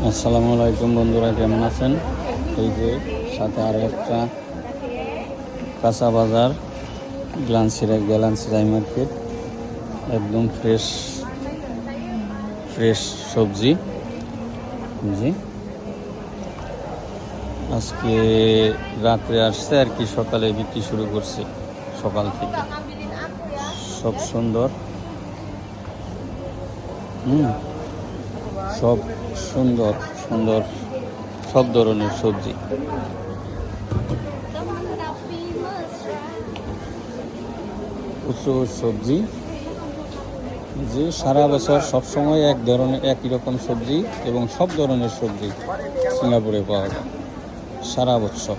আসসালামু আলাইকুম বন্ধুরা, কেমন আছেন? এই যে সাথে আরও একটা কাঁচা বাজার, গ্যালান্সিরাই মার্কেট। একদম ফ্রেশ ফ্রেশ সবজি। জি, আজকে রাত্রে আসছে আর কি, সকালে বিক্রি শুরু করছে। সকাল থেকে সব সুন্দর, সব সুন্দর সুন্দর, সব ধরনের সবজি। প্রচুর সবজি, যে সারা বছর সবসময় একই রকম সবজি এবং সব ধরনের সবজি সিঙ্গাপুরে পাওয়া যায় সারা বছর।